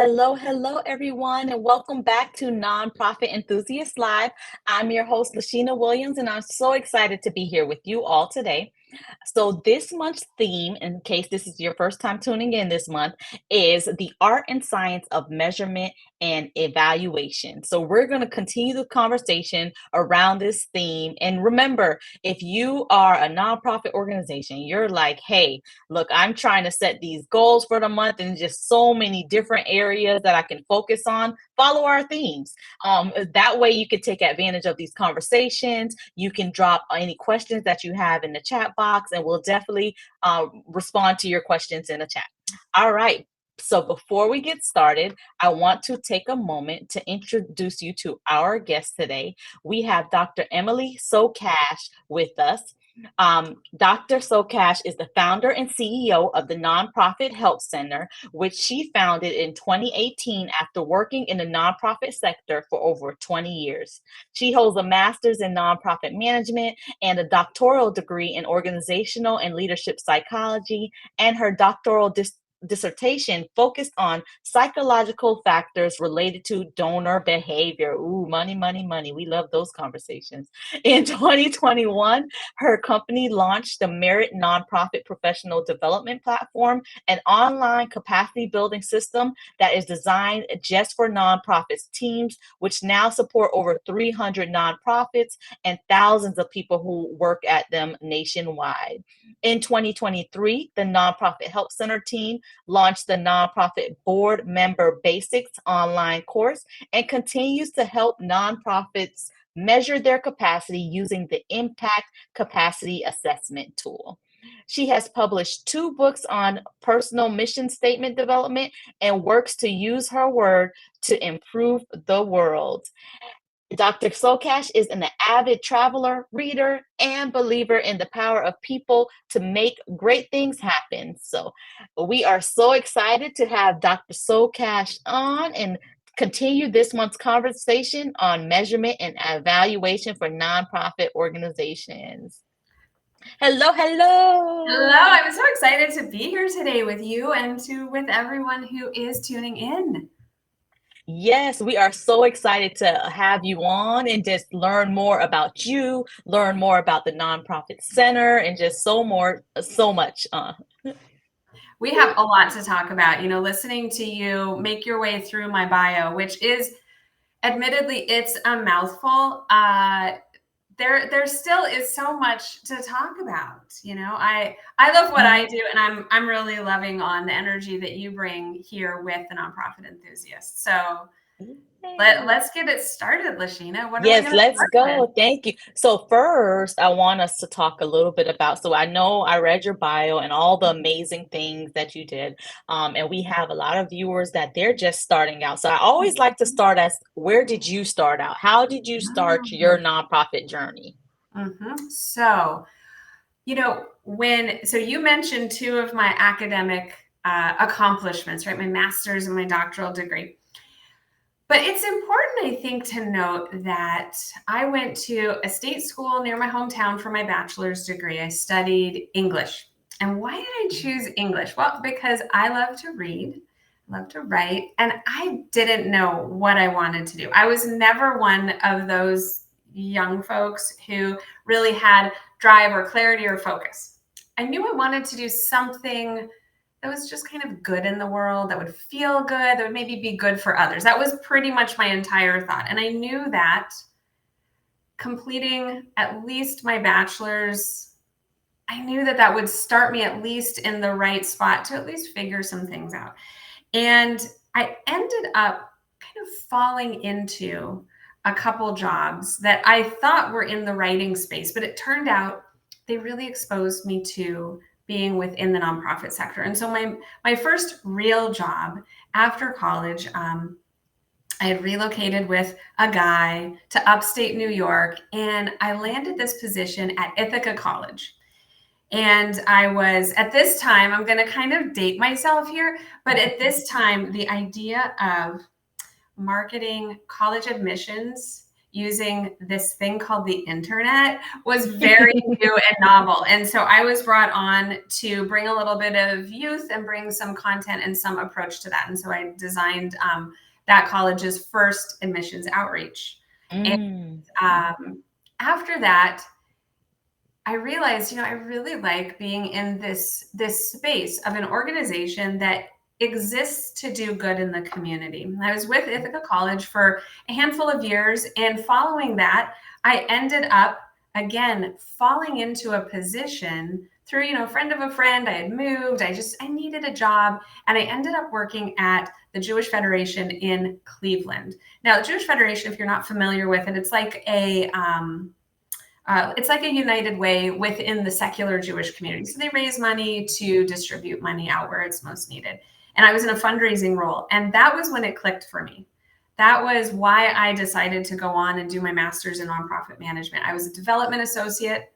Hello, everyone, and welcome back to Nonprofit Enthusiast Live. I'm your host, Lasheena Williams, and I'm so excited to be here with you all today. So, this month's theme, in case this is your first time tuning in this month, is the art and science of measurement and evaluation. So, we're going to continue the conversation around this theme. And remember, if you are a nonprofit organization, you're like, hey, look, I'm trying to set these goals for the month and just so many different areas that I can focus on. Follow our themes. That way, you can take advantage of these conversations. You can drop any questions that you have in the chat box, and we'll definitely respond to your questions in the chat. All right. So before we get started, I want to take a moment to introduce you to our guest today. We have Dr. Emilie Socash with us. Dr. Socash is the founder and CEO of the Nonprofit Help Center, which she founded in 2018 after working in the nonprofit sector for over 20 years. She holds a master's in nonprofit management and a doctoral degree in organizational and leadership psychology, and her doctoral dissertation focused on psychological factors related to donor behavior. Ooh, money, money, money. We love those conversations. In 2021, her company launched the Merit Nonprofit Professional Development Platform, an online capacity building system that is designed just for nonprofits teams, which now support over 300 nonprofits and thousands of people who work at them nationwide. In 2023, the Nonprofit Help Center team launched the Nonprofit Board Member Basics online course and continues to help nonprofits measure their capacity using the Impact Capacity Assessment tool. She has published 2 books on personal mission statement development and works to use her word to improve the world. Dr. Socash is an avid traveler, reader, and believer in the power of people to make great things happen. So we are so excited to have Dr. Socash on and continue this month's conversation on measurement and evaluation for nonprofit organizations. Hello, Hello, hello. I'm so excited to be here today with you and with everyone who is tuning in. Yes, we are so excited to have you on and just learn more about you, learn more about the Nonprofit Center, and just so much. We have a lot to talk about. Listening to you make your way through my bio, which is admittedly it's a mouthful. There still is so much to talk about. I love what I do, and I'm really loving on the energy that you bring here with the nonprofit enthusiasts. So let's get it started, Lasheena. What are we Yes, going to let's start with? go. Thank you. So first, I want us to talk a little bit about, so I know I read your bio and all the amazing things that you did. And we have a lot of viewers that they're just starting out. So I always like to start as, where did you start out? How did you start your nonprofit journey? So, so you mentioned 2 of my academic accomplishments, right? My master's and my doctoral degree. But it's important, I think, to note that I went to a state school near my hometown for my bachelor's degree. I studied English. And why did I choose English? Well, because I love to read, love to write, and I didn't know what I wanted to do. I was never one of those young folks who really had drive or clarity or focus. I knew I wanted to do something that was just kind of good in the world, that would feel good, that would maybe be good for others. That was pretty much my entire thought. And I knew that completing at least my bachelor's, I knew that would start me at least in the right spot to at least figure some things out. And I ended up kind of falling into a couple jobs that I thought were in the writing space, but it turned out they really exposed me to being within the nonprofit sector. And so my first real job after college, I had relocated with a guy to upstate New York, and I landed this position at Ithaca College. And I was, at this time, I'm going to kind of date myself here, but at this time, the idea of marketing college admissions using this thing called the internet was very new and novel. And so I was brought on to bring a little bit of youth and bring some content and some approach to that. And so I designed that college's first admissions outreach. Mm. After that, I realized, I really like being in this space of an organization that exists to do good in the community. I was with Ithaca College for a handful of years, and following that, I ended up again falling into a position through, a friend of a friend. I had moved. I needed a job, and I ended up working at the Jewish Federation in Cleveland. Now, the Jewish Federation, if you're not familiar with it, it's like a United Way within the secular Jewish community. So they raise money to distribute money out where it's most needed. And I was in a fundraising role. And that was when it clicked for me. That was why I decided to go on and do my master's in nonprofit management. I was a development associate,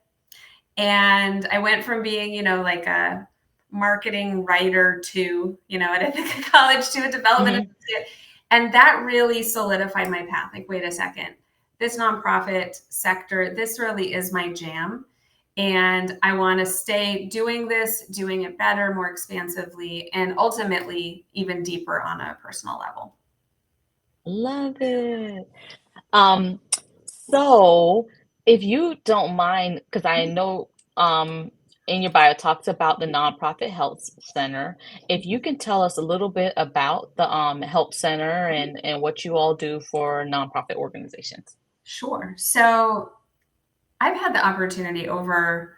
and I went from being, like a marketing writer to, at Ithaca College to a development associate. And that really solidified my path. Like, wait a second, this nonprofit sector, this really is my jam. And I want to stay doing this, doing it better, more expansively, and ultimately even deeper on a personal level. Love it. Um, so if you don't mind, because I know in your bio talks about the nonprofit health center. If you can tell us a little bit about the help center and what you all do for nonprofit organizations. Sure. So I've had the opportunity over,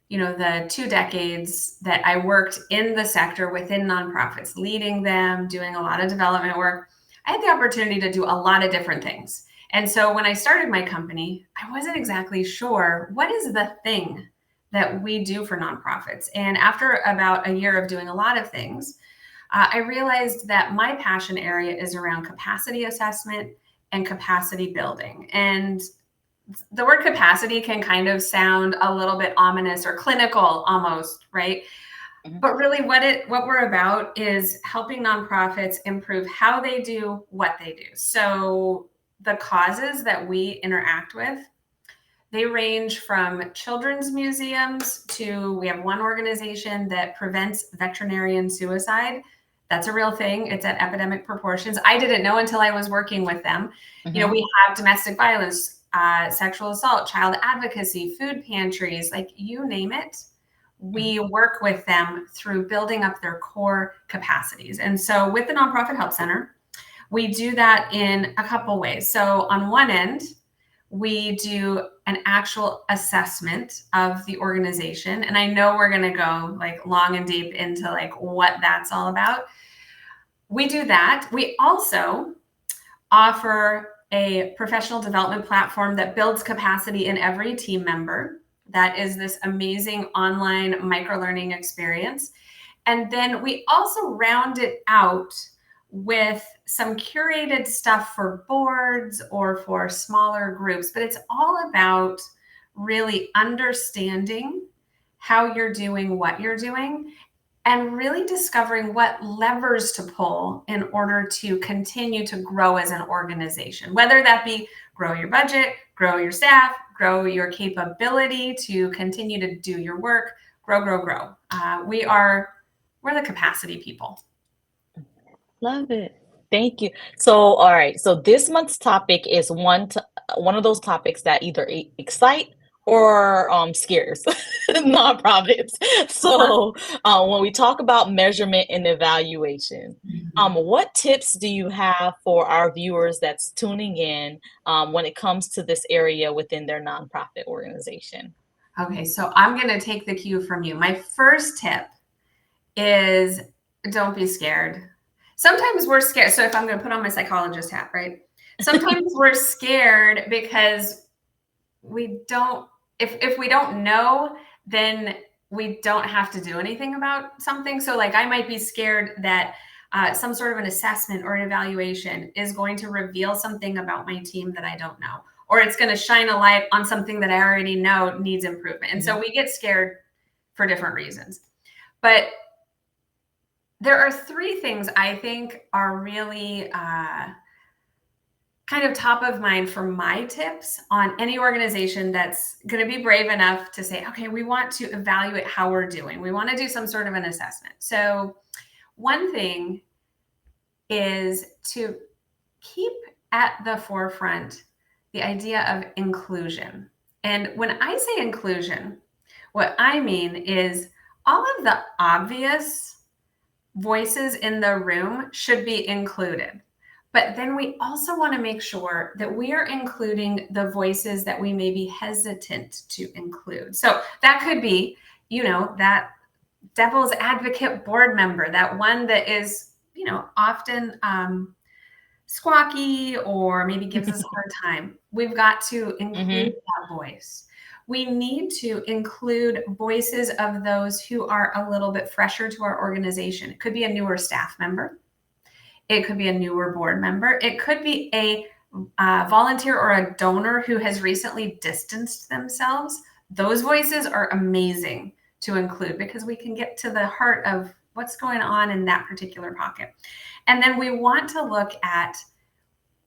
the 2 decades that I worked in the sector within nonprofits, leading them, doing a lot of development work. I had the opportunity to do a lot of different things. And so when I started my company, I wasn't exactly sure what is the thing that we do for nonprofits. And after about a year of doing a lot of things, I realized that my passion area is around capacity assessment and capacity building. And the word capacity can kind of sound a little bit ominous or clinical almost, right? Mhm. But really what we're about is helping nonprofits improve how they do what they do. So the causes that we interact with, they range from children's museums to, we have one organization that prevents veterinarian suicide. That's a real thing. It's at epidemic proportions. I didn't know until I was working with them. Mhm. We have domestic violence, sexual assault, child advocacy, food pantries, like you name it. Mhm. We work with them through building up their core capacities. And so with the Nonprofit Help Center, we do that in a couple ways. So on one end, we do an actual assessment of the organization. And I know we're going to go like long and deep into like what that's all about. We do that. We also offer a professional development platform that builds capacity in every team member. That is this amazing online micro-learning experience. And then we also round it out with some curated stuff for boards or for smaller groups, but it's all about really understanding how you're doing what you're doing and really discovering what levers to pull in order to continue to grow as an organization, whether that be grow your budget, grow your staff, grow your capability to continue to do your work, grow. We're the capacity people. Love it. Thank you. So, all right. So this month's topic is one of those topics that either excite or scares nonprofits. So, when we talk about measurement and evaluation, what tips do you have for our viewers that's tuning in when it comes to this area within their nonprofit organization? Okay, so I'm going to take the cue from you. My first tip is don't be scared. Sometimes we're scared. So if I'm going to put on my psychologist hat, right? Sometimes we're scared because we don't, if we don't know, then we don't have to do anything about something. So like I might be scared that some sort of an assessment or an evaluation is going to reveal something about my team that I don't know, or it's going to shine a light on something that I already know needs improvement. And so we get scared for different reasons. But there are 3 things I think are really kind of top of mind for my tips on any organization that's going to be brave enough to say, okay, we want to evaluate how we're doing. We want to do some sort of an assessment. So one thing is to keep at the forefront the idea of inclusion. And when I say inclusion, what I mean is all of the obvious voices in the room should be included. But then we also want to make sure that we are including the voices that we may be hesitant to include. So that could be, that devil's advocate board member, that one that is, often squawky or maybe gives us a hard time. We've got to include that voice. We need to include voices of those who are a little bit fresher to our organization. It could be a newer staff member. It could be a newer board member. It could be a volunteer or a donor who has recently distanced themselves. Those voices are amazing to include because we can get to the heart of what's going on in that particular pocket. And then we want to look at,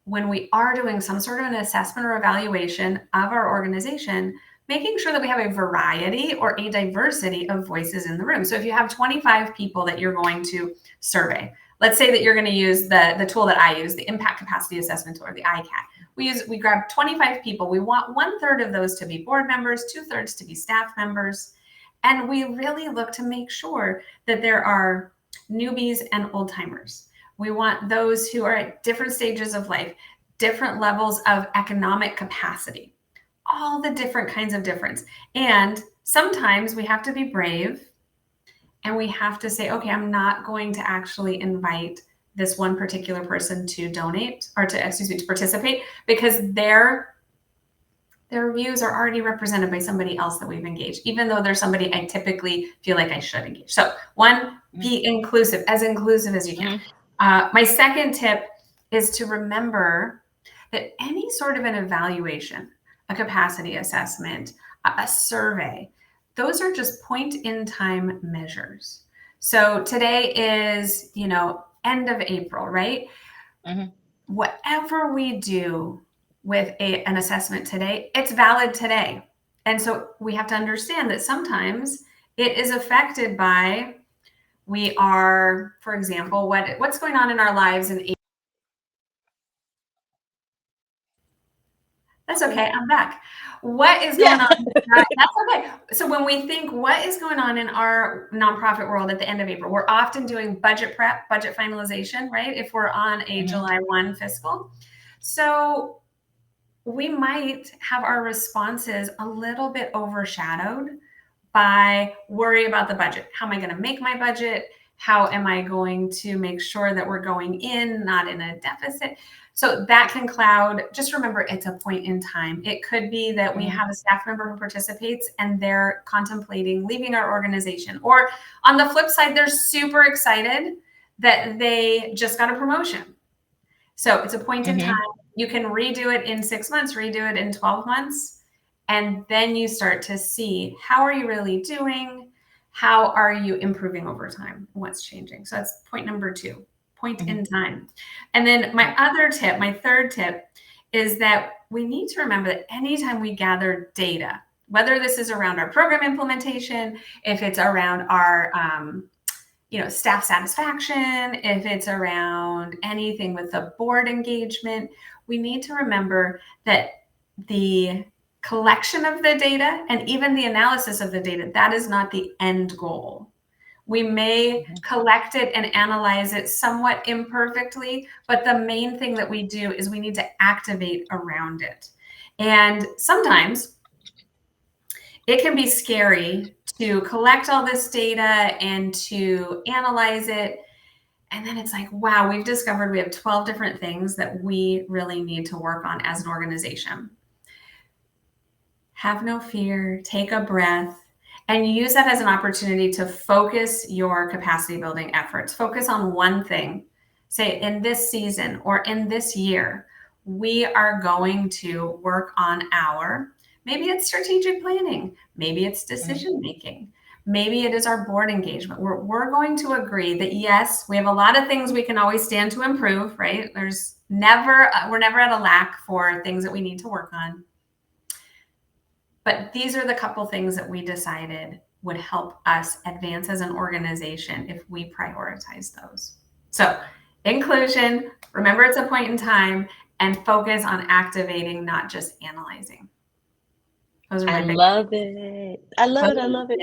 when we are doing some sort of an assessment or evaluation of our organization, making sure that we have a variety or a diversity of voices in the room. So if you have 25 people that you're going to survey, let's say that you're going to use the tool that I use, the Impact Capacity Assessment Tool, or the ICAT. We grab 25 people. We want 1/3 of those to be board members, 2/3 to be staff members. And we really look to make sure that there are newbies and old timers. We want those who are at different stages of life, different levels of economic capacity, all the different kinds of difference. And sometimes we have to be brave and we have to say, okay, I'm not going to actually invite this one particular person to donate or to participate, because their views are already represented by somebody else that we've engaged, even though there's somebody I typically feel like I should engage. So one, be inclusive as you can. My second tip is to remember that any sort of an evaluation, a capacity assessment, a survey, those are just point in time measures. So today is, end of April, right? Whatever we do with an assessment today, it's valid today. And so we have to understand that sometimes it is affected by, we are, for example, what's going on in our lives in April. That's okay. I'm back. What is going on? That's okay. So when we think what is going on in our nonprofit world at the end of April, we're often doing budget prep, budget finalization, right? If we're on a July 1 fiscal. So we might have our responses a little bit overshadowed by worry about the budget. How am I going to make my budget? How am I going to make sure that we're going in, not in a deficit? So that can cloud. Just remember, it's a point in time. It could be that we have a staff member who participates and they're contemplating leaving our organization. Or on the flip side, they're super excited that they just got a promotion. So it's a point in time. You can redo it in 6 months, redo it in 12 months. And then you start to see, how are you really doing? How are you improving over time? What's changing? So that's point number 2, point in time. And then my third tip is that we need to remember that anytime we gather data, whether this is around our program implementation, if it's around our staff satisfaction, if it's around anything with the board engagement, we need to remember that the collection of the data and even the analysis of the data, that is not the end goal. We may collect it and analyze it somewhat imperfectly, but the main thing that we do is we need to activate around it. And sometimes it can be scary to collect all this data and to analyze it. And then it's like, wow, we've discovered we have 12 different things that we really need to work on as an organization. Have no fear, take a breath, and use that as an opportunity to focus your capacity building efforts. Focus on one thing. Say, in this season or in this year, we are going to work on maybe it's strategic planning, maybe it's decision making, Maybe it is our board engagement. We're going to agree that yes, we have a lot of things we can always stand to improve, right? We're never at a lack for things that we need to work on. But these are the couple things that we decided would help us advance as an organization if we prioritize those. So inclusion, remember it's a point in time, and focus on activating, not just analyzing. Those are I my big. love it. I love it. I love it.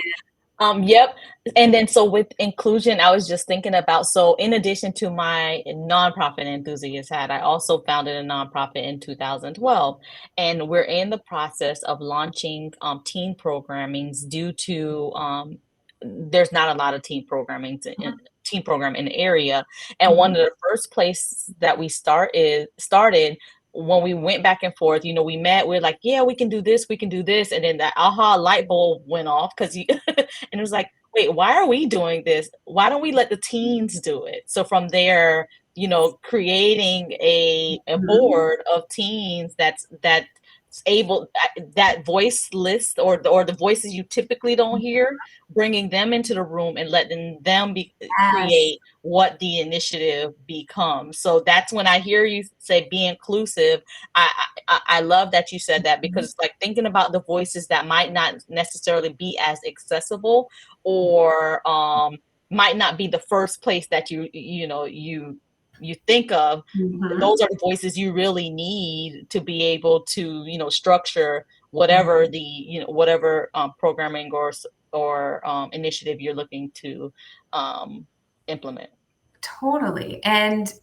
Yep. And then so with inclusion, I was just thinking about, so in addition to my nonprofit enthusiast hat, I also founded a nonprofit in 2012. And we're in the process of launching teen programmings due to there's not a lot of teen program in the area. And one of Mhm. the first places that we started when we went back and forth, we met, we're like, yeah, we can do this, we can do this. And then that aha light bulb went off because you, and it was like, wait, why are we doing this? Why don't we let the teens do it? So from there, creating a Mhm. board of teens that's able that voice list or the voices you typically don't hear, bringing them into the room and letting them Yes. create what the initiative becomes. So that's when I hear you say be inclusive. I love that you said that, because it's like thinking about the voices that might not necessarily be as accessible, or might not be the first place that you think of. Mhm. Those are the voices you really need to be able to structure Mhm. whatever whatever programming or initiative you're looking to implement. Totally. And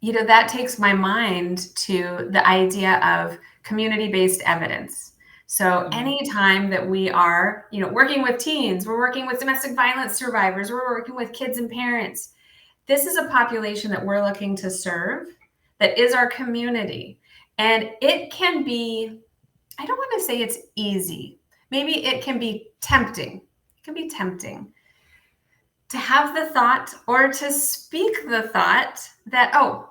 that takes my mind to the idea of community-based evidence. So Mhm. anytime that we are, working with teens, we're working with domestic violence survivors, we're working with kids and parents. This is a population that we're looking to serve, that is our community. And it can be, I don't want to say it's easy. Maybe it can be tempting. It can be tempting to have the thought or to speak the thought that, oh,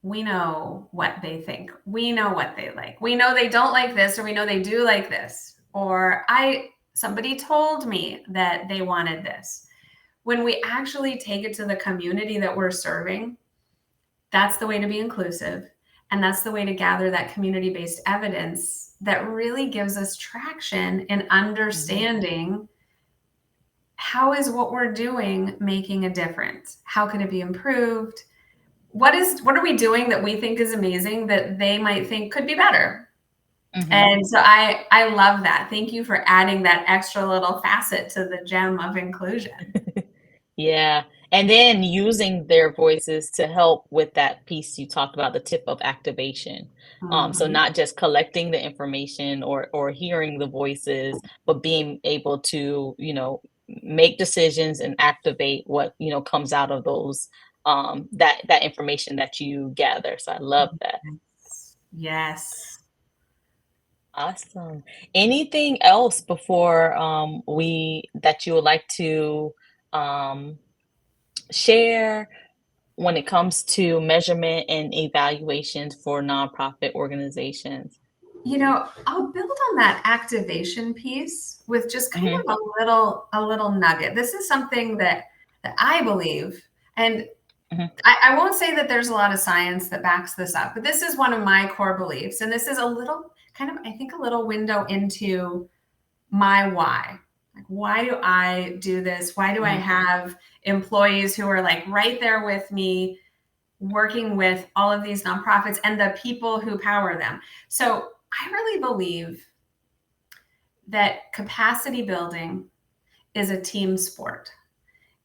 we know what they think. We know what they like. We know they don't like this, or we know they do like this. Or somebody told me that they wanted this. When we actually take it to the community that we're serving, that's the way to be inclusive. And that's the way to gather that community-based evidence that really gives us traction in Mhm. understanding how is what we're doing making a difference? How can it be improved? What are we doing that we think is amazing that they might think could be better? Mhm. And so I love that. Thank you for adding that extra little facet to the gem of inclusion. Yeah. And then using their voices to help with that piece you talked about, the tip of activation. So Mhm. not just collecting the information or hearing the voices, but being able to, make decisions and activate what, comes out of those that information that you gather. So I love that. Yes. Awesome. Anything else before we that you would like to um share when it comes to measurement and evaluations for nonprofit organizations? I'll build on that activation piece with just kind Mhm, of a little nugget. This is something that I believe, and mhm, I won't say that there's a lot of science that backs this up, but this is one of my core beliefs. And this is a little kind of, I think, a little window into my why. Like, why do I do this? Why do I mhm, have employees who are like right there with me, working with all of these nonprofits and the people who power them? So I really believe that capacity building is a team sport.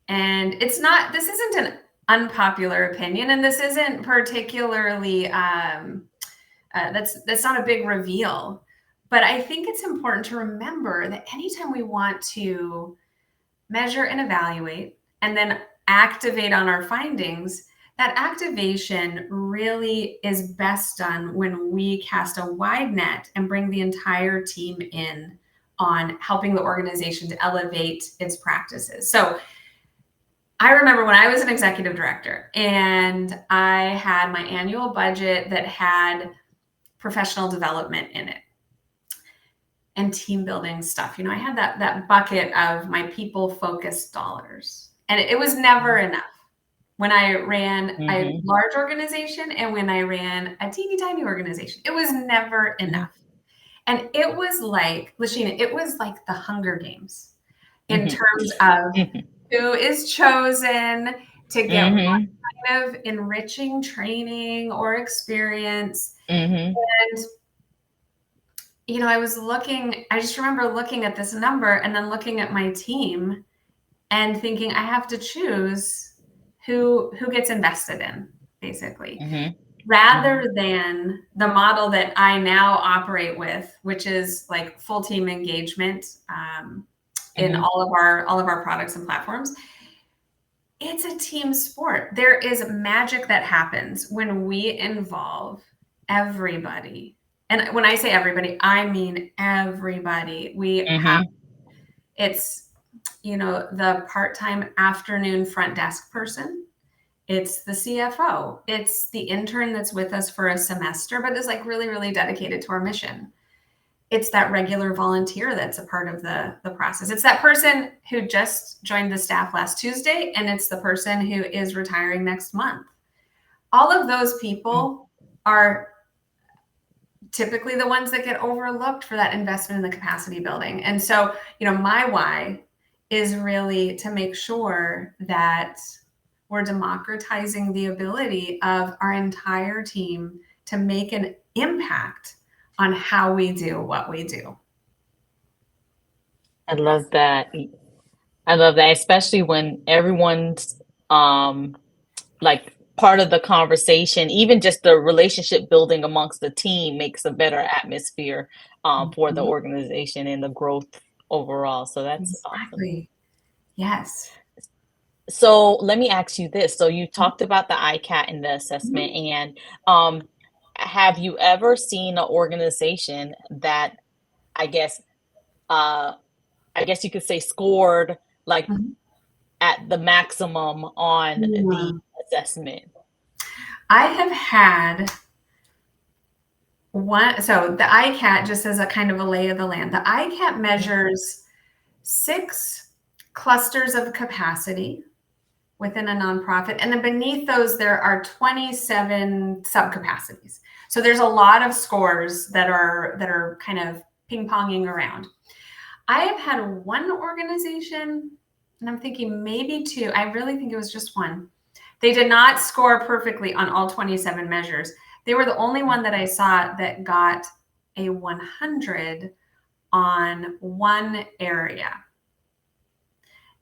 And this isn't an unpopular opinion, and this isn't particularly, that's not a big reveal. But I think it's important to remember that anytime we want to measure and evaluate and then activate on our findings, that activation really is best done when we cast a wide net and bring the entire team in on helping the organization to elevate its practices. So I remember when I was an executive director and I had my annual budget that had professional development in it. and team building stuff. I had that bucket of my people focused dollars, and it was never enough. When I ran a Mhm. large organization and when I ran a teeny tiny organization, it was never Mhm. enough. And it was like, Lasheena, it was like the Hunger Games in Mhm. terms of Mhm. who is chosen to get what Mhm. kind of enriching training or experience. Mhm. And I just remember looking at this number and then looking at my team and thinking I have to choose who gets invested in, basically, Mhm. rather than the model that I now operate with, which is like full team engagement in Mhm. all of our products and platforms. It's a team sport. There is magic that happens when we involve everybody. And when I say everybody, I mean everybody. Mhm. It's, the part-time afternoon front desk person. It's the CFO. It's the intern that's with us for a semester, but is like really, really dedicated to our mission. It's that regular volunteer that's a part of the process. It's that person who just joined the staff last Tuesday, and it's the person who is retiring next month. All of those Mhm. people are typically the ones that get overlooked for that investment in the capacity building. And so, my why is really to make sure that we're democratizing the ability of our entire team to make an impact on how we do what we do. I love that. I love that, especially when everyone's like part of the conversation, even just the relationship building amongst the team makes a better atmosphere for the Mhm. organization and the growth overall. So that's awesome. Exactly. Yes. So let me ask you this. So you talked about the ICAT and the assessment, Mhm. and um, have you ever seen an organization that I guess uh, I guess you could say scored like Mhm. at the maximum on the Mhm. assessment? I have had one. So the ICAT, just as a kind of a lay of the land, the ICAT Mhm. measures 6 clusters of capacity within a nonprofit. And then beneath those, there are 27 subcapacities. So there's a lot of scores that are kind of ping-ponging around. I have had one organization, and I'm thinking maybe two. I really think it was just one. They did not score perfectly on all 27 measures. They were the only one that I saw that got a 100 on one area.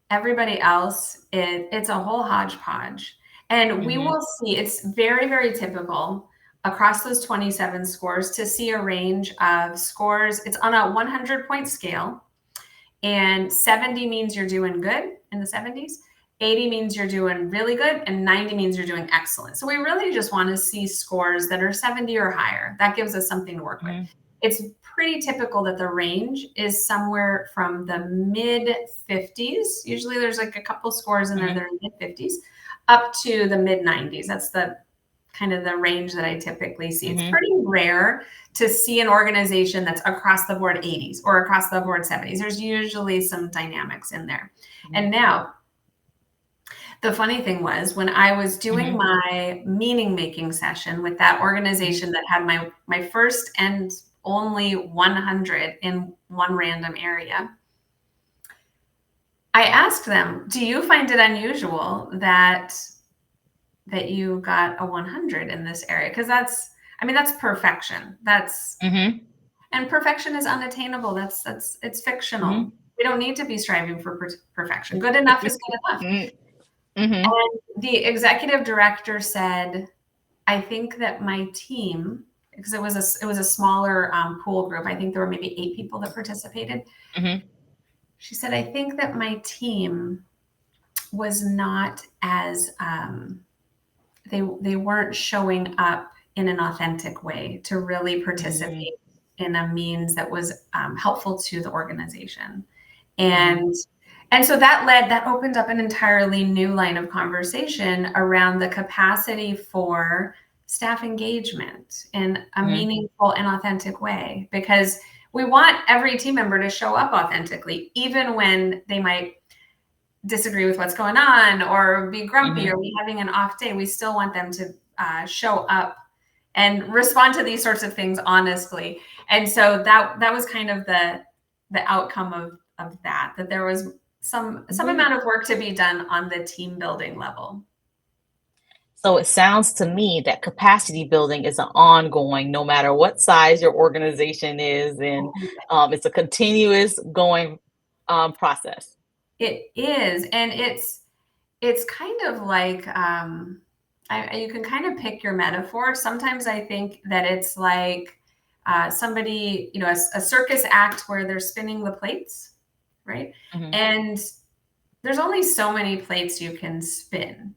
Everybody else, it's a whole hodgepodge. And we Mhm. will see, it's very, very typical across those 27 scores to see a range of scores. It's on a 100-point scale, and 70 means you're doing good in the 70s. 80 means you're doing really good, and 90 means you're doing excellent. So we really just want to see scores that are 70 or higher. That gives us something to work with. Mhm. It's pretty typical that the range is somewhere from the mid 50s. Usually there's like a couple scores in there that Mhm. are mid 50s up to the mid 90s. That's the kind of the range that I typically see. It's Mhm. pretty rare to see an organization that's across the board 80s or across the board 70s. There's usually some dynamics in there. Mhm. And now, the funny thing was when I was doing Mhm. my meaning making session with that Mhm. organization that had my first and only 100 in one random area, I asked them, "Do you find it unusual that you got a 100 in this area?" Because that's perfection. Mhm. And perfection is unattainable. It's fictional. Mhm. We don't need to be striving for perfection. Good enough is good enough. Mhm. Mhm. And the executive director said, "I think that my team, because it was a smaller pool group. I think there were maybe 8 people that participated." Mhm. She said, "I think that my team was not as they weren't showing up in an authentic way to really Mhm. participate in a means that was helpful to the organization." Mhm. And so that opened up an entirely new line of conversation around the capacity for staff engagement in a Mhm. meaningful and authentic way, because We want every team member to show up authentically, even when they might disagree with what's going on or be grumpy or be having an off day. We still want them to show up and respond to these sorts of things honestly. And so that was kind of the outcome of that there was some amount of work to be done on the team building level. So it sounds to me that capacity building is an ongoing, no matter what size your organization is, and it's a continuous going process. It is, and it's kind of like you can kind of pick your metaphor. Sometimes I think that it's like somebody, a circus act where they're spinning the plates, right? And there's only so many plates you can spin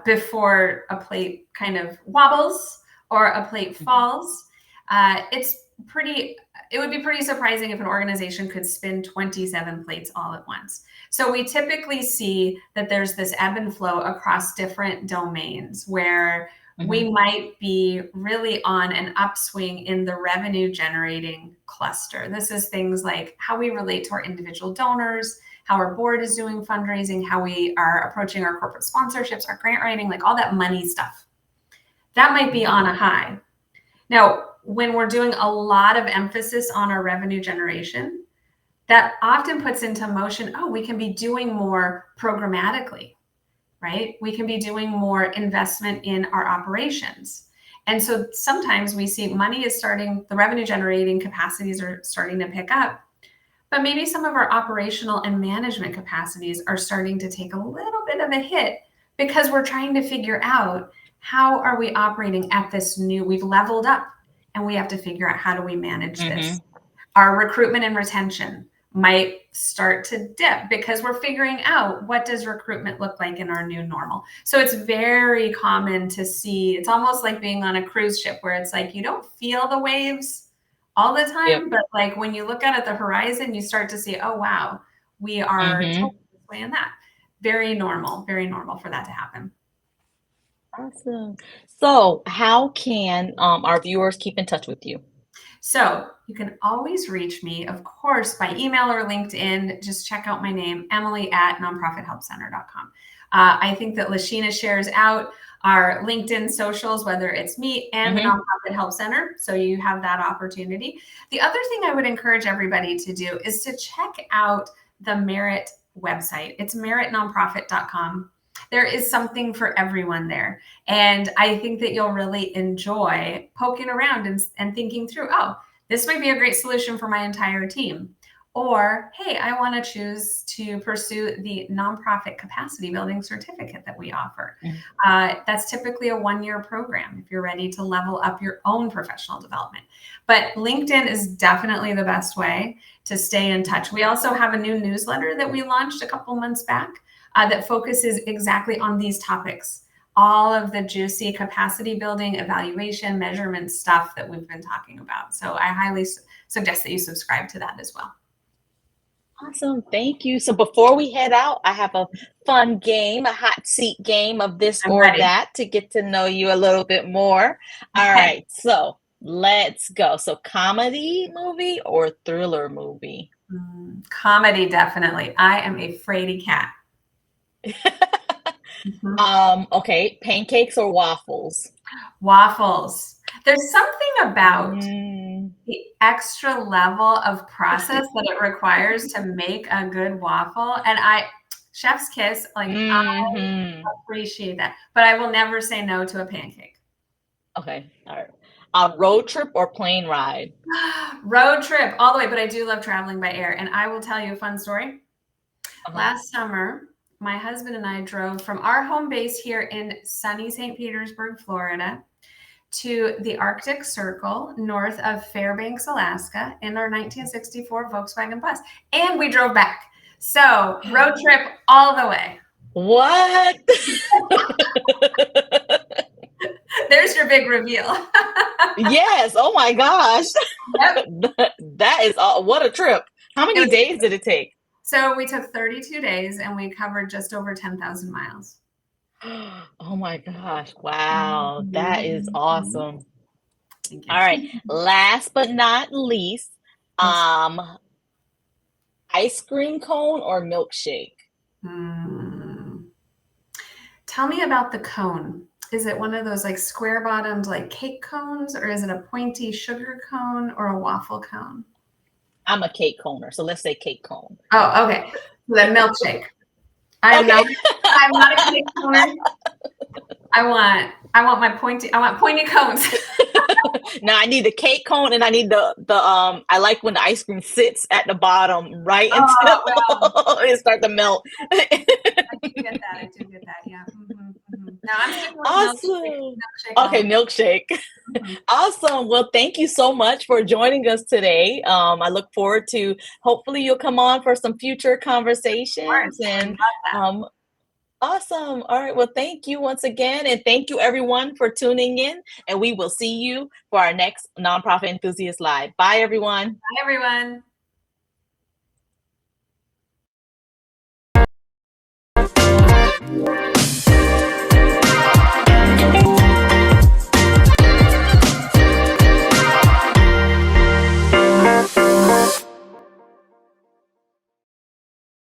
before a plate kind of wobbles or a plate falls. It would be pretty surprising if an organization could spin 27 plates all at once. So we typically see that there's this ebb and flow across different domains where we might be really on an upswing in the revenue generating cluster. This is things like how we relate to our individual donors, how our board is doing fundraising, how we are approaching our corporate sponsorships, our grant writing, like all that money stuff. That might be on a high. Now, when we're doing a lot of emphasis on our revenue generation, that often puts into motion, we can be doing more programmatically, right? We can be doing more investment in our operations. And so sometimes we see the revenue generating capacities are starting to pick up, but maybe some of our operational and management capacities are starting to take a little bit of a hit because we're trying to figure out how are we operating at this we've leveled up and we have to figure out how do we manage this. Our recruitment and retention might start to dip because we're figuring out what does recruitment look like in our new normal. So it's very common to see, it's almost like being on a cruise ship where it's like you don't feel the waves all the time, but like when you look out at the horizon, you start to see, oh wow, we are totally this way and that. Very normal for that to happen. Awesome. So how can our viewers keep in touch with you? So you can always reach me, of course, by email or LinkedIn. Just check out my name, Emily@nonprofithelpcenter.com. I think that Lasheena shares out our LinkedIn socials, whether it's me and the Nonprofit Help Center. So you have that opportunity. The other thing I would encourage everybody to do is to check out the Merit website. It's meritnonprofit.com. There is something for everyone there. And I think that you'll really enjoy poking around and thinking through, this might be a great solution for my entire team. Or, hey, I want to choose to pursue the nonprofit capacity building certificate that we offer. That's typically a 1-year program if you're ready to level up your own professional development. But LinkedIn is definitely the best way to stay in touch. We also have a new newsletter that we launched a couple months back that focuses exactly on these topics, all of the juicy capacity building, evaluation, measurement stuff that we've been talking about. So I highly suggest that you subscribe to that as well. Awesome. Thank you. So before we head out, I have a fun game, a hot seat game of this I'm or ready. that to get to know you a little bit more. All right. So let's go. So comedy movie or thriller movie? Comedy, definitely. I am a fraidy cat. Okay. Pancakes or waffles? Waffles. There's something about the extra level of process that it requires to make a good waffle. And chef's kiss, like I appreciate that. But I will never say no to a pancake. Okay. All right. Road trip or plane ride? Road trip all the way, but I do love traveling by air. And I will tell you a fun story. Last summer, my husband and I drove from our home base here in sunny St. Petersburg, Florida, to the Arctic Circle north of Fairbanks, Alaska in our 1964 Volkswagen bus. And we drove back. So road trip all the way. What? There's your big reveal. Yes. Oh my gosh. Yep. That is what a trip. How many days did it take? So we took 32 days and we covered just over 10,000 miles. Oh my gosh. Wow. That is awesome. Thank All right. you. Last but not least, Yes. um, ice cream cone or milkshake? Hmm. Tell me about the cone. Is it one of those like square bottomed like cake cones, or is it a pointy sugar cone or a waffle cone? I'm a cake coner, so let's say cake cone. Oh, okay. The milkshake. I am Okay. not. I'm not a cake coner. I want pointy cones. Now I need the cake cone and I need the I like when the ice cream sits at the bottom right until Oh, well, it starts to melt. I do get that. I do get that. Yeah. No, I'm sticking with milkshake. Awesome. Milkshake all Okay, the milkshake. way. Mhm. Of Awesome. Well, thank you so much for joining us today. I look forward to hopefully you'll come on for some future course. conversations I would and love that. um awesome. All right. Well, thank you once again. And thank you everyone for tuning in. And we will see you for our next Nonprofit Enthusiast Live. Bye, everyone. Bye, everyone.